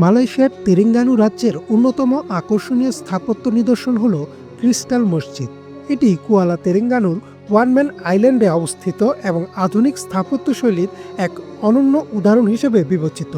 মালয়েশিয়ার তেরেঙ্গানু রাজ্যের অন্যতম আকর্ষণীয় স্থাপত্য নিদর্শন হল ক্রিস্টাল মসজিদ। এটি কুয়ালা তেরেঙ্গানুর ওয়ানম্যান আইল্যান্ডে অবস্থিত এবং আধুনিক স্থাপত্যশৈলীর এক অনন্য উদাহরণ হিসেবে বিবেচিত।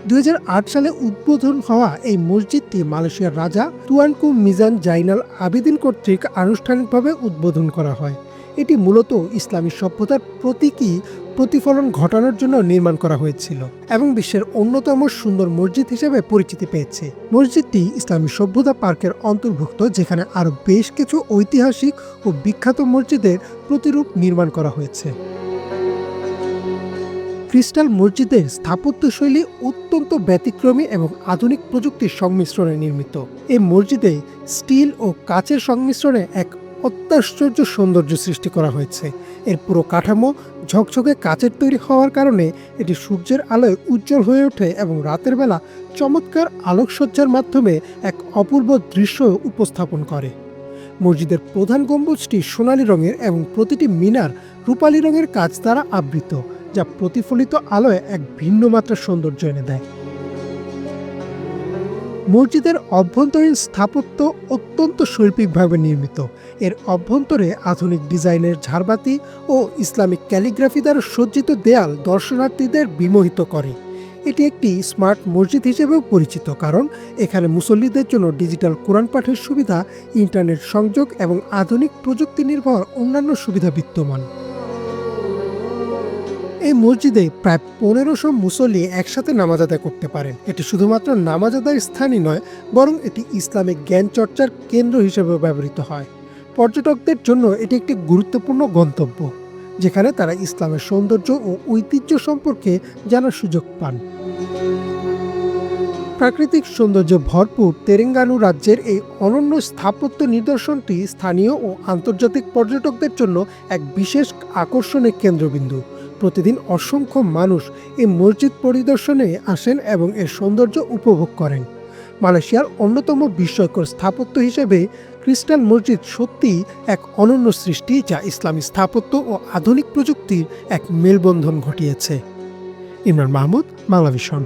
2008 সালে উদ্বোধন হওয়া এই মসজিদটি মালয়েশিয়ার রাজা তুয়ানকু মিজান জাইনাল আবেদিন কর্তৃক আনুষ্ঠানিকভাবে উদ্বোধন করা হয়। এটি মূলত ইসলামী সভ্যতার প্রতীকী প্রতিফলন ঘটানোর জন্য নির্মাণ করা হয়েছিল এবং বিশ্বের অন্যতম সুন্দর মসজিদ হিসেবে পরিচিতি পেয়েছে। মসজিদটি ইসলামী সভ্যতা পার্কের অন্তর্ভুক্ত, যেখানে আরও বেশ কিছু ঐতিহাসিক ও বিখ্যাত মসজিদের প্রতিরূপ নির্মাণ করা হয়েছে। ক্রিস্টাল মসজিদের স্থাপত্যশৈলী অত্যন্ত ব্যতিক্রমী এবং আধুনিক প্রযুক্তির সংমিশ্রণে নির্মিত। এই মসজিদে স্টিল ও কাচের সংমিশ্রণে এক অত্যাশ্চর্য সৌন্দর্য সৃষ্টি করা হয়েছে। এর পুরো কাঠামো ঝকঝকে কাচের তৈরি হওয়ার কারণে এটি সূর্যের আলোয় উজ্জ্বল হয়ে ওঠে এবং রাতের বেলা চমৎকার আলোকসজ্জার মাধ্যমে এক অপূর্ব দৃশ্য উপস্থাপন করে। মসজিদের প্রধান গম্বুজটি সোনালী রঙের এবং প্রতিটি মিনার রূপালী রঙের কাচ দ্বারা আবৃত, যা প্রতিফলিত আলোয় এক ভিন্ন মাত্রার সৌন্দর্য এনে দেয়। মসজিদের অভ্যন্তরীণ স্থাপত্য অত্যন্ত শৈল্পিকভাবে নির্মিত। এর অভ্যন্তরে আধুনিক ডিজাইনের ঝাড়বাতি ও ইসলামিক ক্যালিগ্রাফি দ্বারা সজ্জিত দেয়াল দর্শনার্থীদের বিমোহিত করে। এটি একটি স্মার্ট মসজিদ হিসেবেও পরিচিত, কারণ এখানে মুসল্লিদের জন্য ডিজিটাল কোরআন পাঠের সুবিধা, ইন্টারনেট সংযোগ এবং আধুনিক প্রযুক্তি নির্ভর অন্যান্য সুবিধা বিদ্যমান। এই মসজিদে প্রায় 1500 মুসল্লি একসাথে নামাজ আদায় করতে পারেন। এটি শুধুমাত্র নামাজ আদায়ের স্থানই নয়, বরং এটি ইসলামিক জ্ঞান চর্চার কেন্দ্র হিসেবেও ব্যবহৃত হয়। পর্যটকদের জন্য এটি একটি গুরুত্বপূর্ণ গন্তব্য, যেখানে তারা ইসলামের সৌন্দর্য ও ঐতিহ্য সম্পর্কে জানার সুযোগ পান। প্রাকৃতিক সৌন্দর্য ভরপুর তেরেঙ্গানু রাজ্যের এই অনন্য স্থাপত্য নিদর্শনটি স্থানীয় ও আন্তর্জাতিক পর্যটকদের জন্য এক বিশেষ আকর্ষণের কেন্দ্রবিন্দু। প্রতিদিন অসংখ্য মানুষ এই মসজিদ পরিদর্শনে আসেন এবং এর সৌন্দর্য উপভোগ করেন। মালয়েশিয়ার অন্যতম বিস্ময়কর স্থাপত্য হিসেবে ক্রিস্টাল মসজিদ সত্যিই এক অনন্য সৃষ্টি, যা ইসলামী স্থাপত্য ও আধুনিক প্রযুক্তির এক মেলবন্ধন ঘটিয়েছে। ইমরান মাহমুদ, বাংলাভিশন।